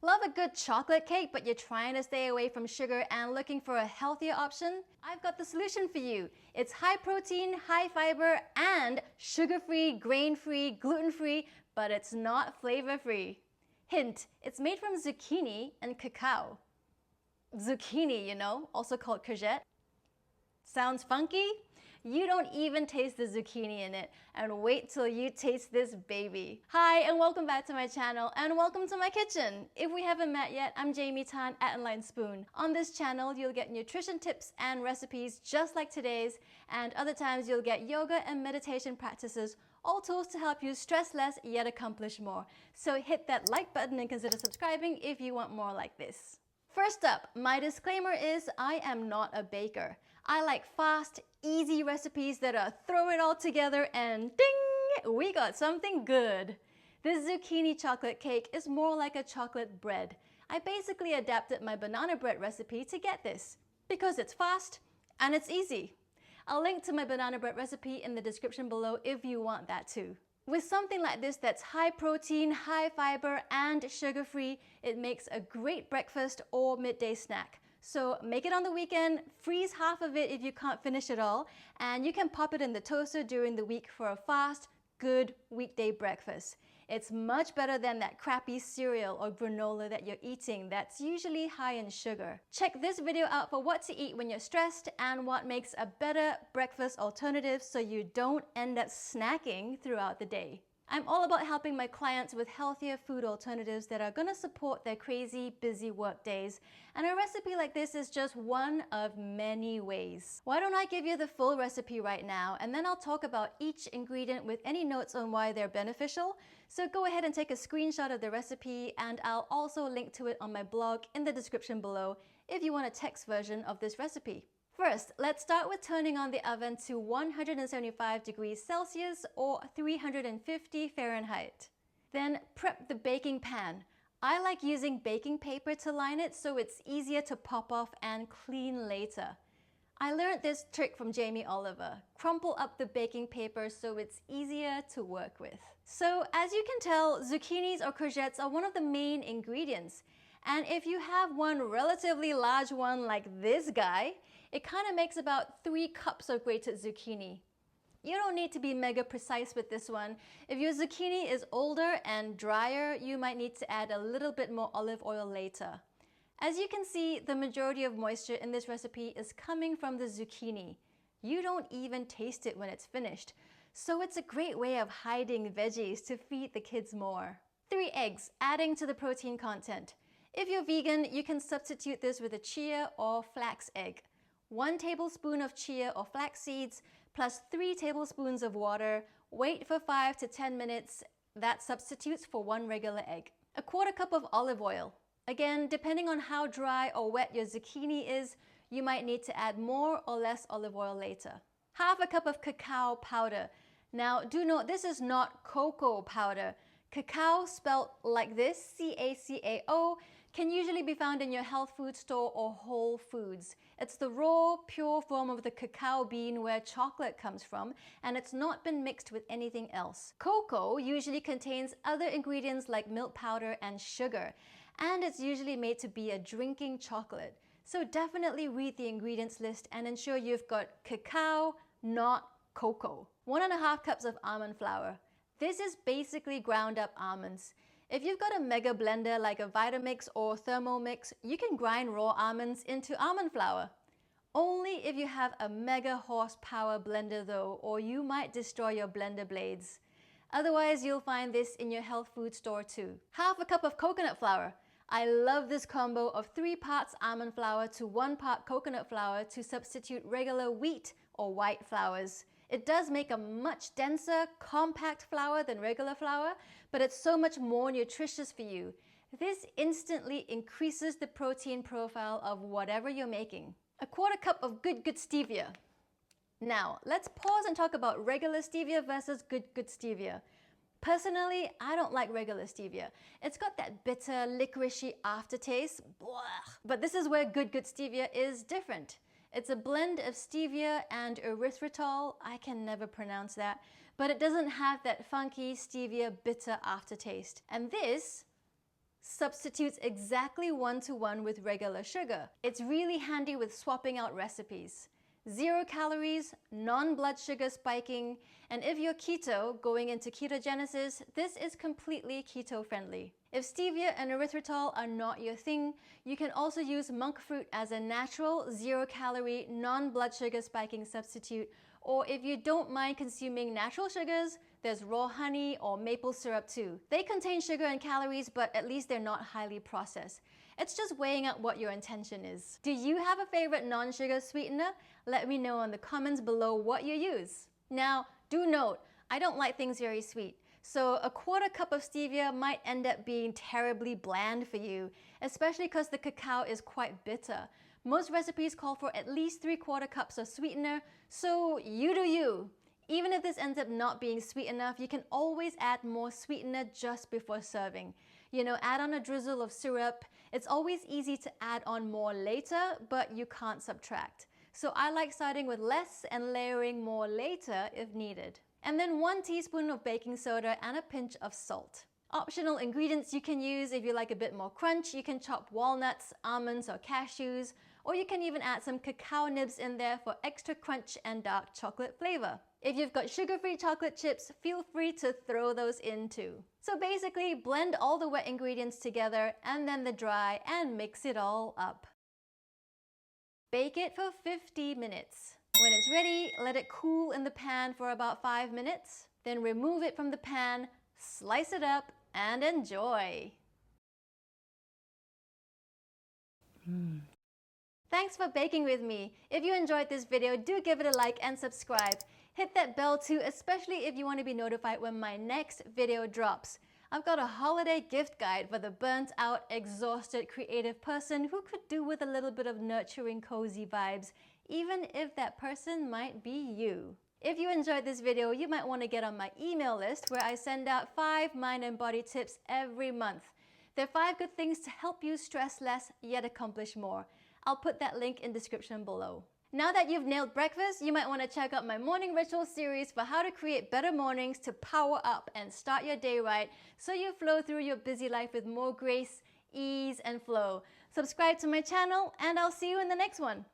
Love a good chocolate cake, but you're trying to stay away from sugar and looking for a healthier option? I've got the solution for you. It's high protein, high fiber, and sugar-free, grain-free, gluten-free, but it's not flavor-free. Hint, it's made from zucchini and cacao. Zucchini, you know, also called courgette. Sounds funky? You don't even taste the zucchini in it, and wait till you taste this baby. Hi, and welcome back to my channel, and welcome to my kitchen. If we haven't met yet, I'm Jaime Tan at Enlightened Spoon. On this channel, you'll get nutrition tips and recipes just like today's, and other times you'll get yoga and meditation practices, all tools to help you stress less yet accomplish more. So hit that like button and consider subscribing if you want more like this. First up, my disclaimer is I am not a baker. I like fast, easy recipes that are throw it all together and ding, we got something good. This zucchini chocolate cake is more like a chocolate bread. I basically adapted my banana bread recipe to get this because it's fast and it's easy. I'll link to my banana bread recipe in the description below if you want that too. With something like this that's high protein, high fiber, and sugar-free, it makes a great breakfast or midday snack. So make it on the weekend, freeze half of it if you can't finish it all, and you can pop it in the toaster during the week for a fast, good weekday breakfast. It's much better than that crappy cereal or granola that you're eating that's usually high in sugar. Check this video out for what to eat when you're stressed and what makes a better breakfast alternative so you don't end up snacking throughout the day. I'm all about helping my clients with healthier food alternatives that are going to support their crazy, busy work days. And a recipe like this is just one of many ways. Why don't I give you the full recipe right now, and then I'll talk about each ingredient with any notes on why they're beneficial. So go ahead and take a screenshot of the recipe, and I'll also link to it on my blog in the description below if you want a text version of this recipe. First, let's start with turning on the oven to 175 degrees Celsius or 350 Fahrenheit. Then prep the baking pan. I like using baking paper to line it so it's easier to pop off and clean later. I learned this trick from Jamie Oliver. Crumple up the baking paper so it's easier to work with. So as you can tell, zucchinis or courgettes are one of the main ingredients. And if you have one relatively large one like this guy, it kind of makes about 3 cups of grated zucchini. You don't need to be mega precise with this one. If your zucchini is older and drier, you might need to add a little bit more olive oil later. As you can see, the majority of moisture in this recipe is coming from the zucchini. You don't even taste it when it's finished. So it's a great way of hiding veggies to feed the kids more. 3 eggs, adding to the protein content. If you're vegan, you can substitute this with a chia or flax egg. 1 tablespoon of chia or flax seeds plus 3 tablespoons of water. Wait for 5 to 10 minutes. That substitutes for 1 regular egg. 1/4 cup of olive oil. Again, depending on how dry or wet your zucchini is, you might need to add more or less olive oil later. 1/2 cup of cacao powder. Now, do note this is not cocoa powder. Cacao, spelled like this, C-A-C-A-O, can usually be found in your health food store or Whole Foods. It's the raw, pure form of the cacao bean where chocolate comes from, and it's not been mixed with anything else. Cocoa usually contains other ingredients like milk powder and sugar, and it's usually made to be a drinking chocolate. So definitely read the ingredients list and ensure you've got cacao, not cocoa. 1.5 cups of almond flour. This is basically ground up almonds. If you've got a mega blender like a Vitamix or Thermomix, you can grind raw almonds into almond flour. Only if you have a mega horsepower blender though, or you might destroy your blender blades. Otherwise, you'll find this in your health food store too. 1/2 cup of coconut flour. I love this combo of 3 parts almond flour to 1 part coconut flour to substitute regular wheat or white flours. It does make a much denser, compact flour than regular flour, but it's so much more nutritious for you. This instantly increases the protein profile of whatever you're making. 1/4 cup of good stevia. Now, let's pause and talk about regular stevia versus good stevia. Personally, I don't like regular stevia. It's got that bitter, licoricey aftertaste, blah. But this is where good stevia is different. It's a blend of stevia and erythritol. I can never pronounce that, but it doesn't have that funky stevia bitter aftertaste. And this substitutes exactly 1-to-1 with regular sugar. It's really handy with swapping out recipes. 0 calories, non-blood sugar spiking, and if you're keto, going into ketogenesis, this is completely keto-friendly. If stevia and erythritol are not your thing, you can also use monk fruit as a natural, 0-calorie, non-blood sugar spiking substitute, or if you don't mind consuming natural sugars, there's raw honey or maple syrup too. They contain sugar and calories, but at least they're not highly processed. It's just weighing out what your intention is. Do you have a favorite non-sugar sweetener? Let me know in the comments below what you use. Now, do note, I don't like things very sweet. So a 1/4 cup of stevia might end up being terribly bland for you, especially because the cacao is quite bitter. Most recipes call for at least 3/4 cups of sweetener, so you do you. Even if this ends up not being sweet enough, you can always add more sweetener just before serving. You know, add on a drizzle of syrup. It's always easy to add on more later, but you can't subtract. So I like starting with less and layering more later if needed. And then 1 teaspoon of baking soda and a pinch of salt. Optional ingredients you can use if you like a bit more crunch. You can chop walnuts, almonds, or cashews, or you can even add some cacao nibs in there for extra crunch and dark chocolate flavor. If you've got sugar-free chocolate chips, feel free to throw those in too. So basically, blend all the wet ingredients together and then the dry and mix it all up. Bake it for 50 minutes. When it's ready, let it cool in the pan for about 5 minutes. Then remove it from the pan, slice it up, and enjoy. Thanks for baking with me. If you enjoyed this video, do give it a like and subscribe. Hit that bell too, especially if you want to be notified when my next video drops. I've got a holiday gift guide for the burnt out, exhausted, creative person who could do with a little bit of nurturing, cozy vibes, even if that person might be you. If you enjoyed this video, you might want to get on my email list where I send out 5 mind and body tips every month. They're 5 good things to help you stress less yet accomplish more. I'll put that link in description below. Now that you've nailed breakfast, you might want to check out my morning ritual series for how to create better mornings to power up and start your day right so you flow through your busy life with more grace, ease, and flow. Subscribe to my channel and I'll see you in the next one.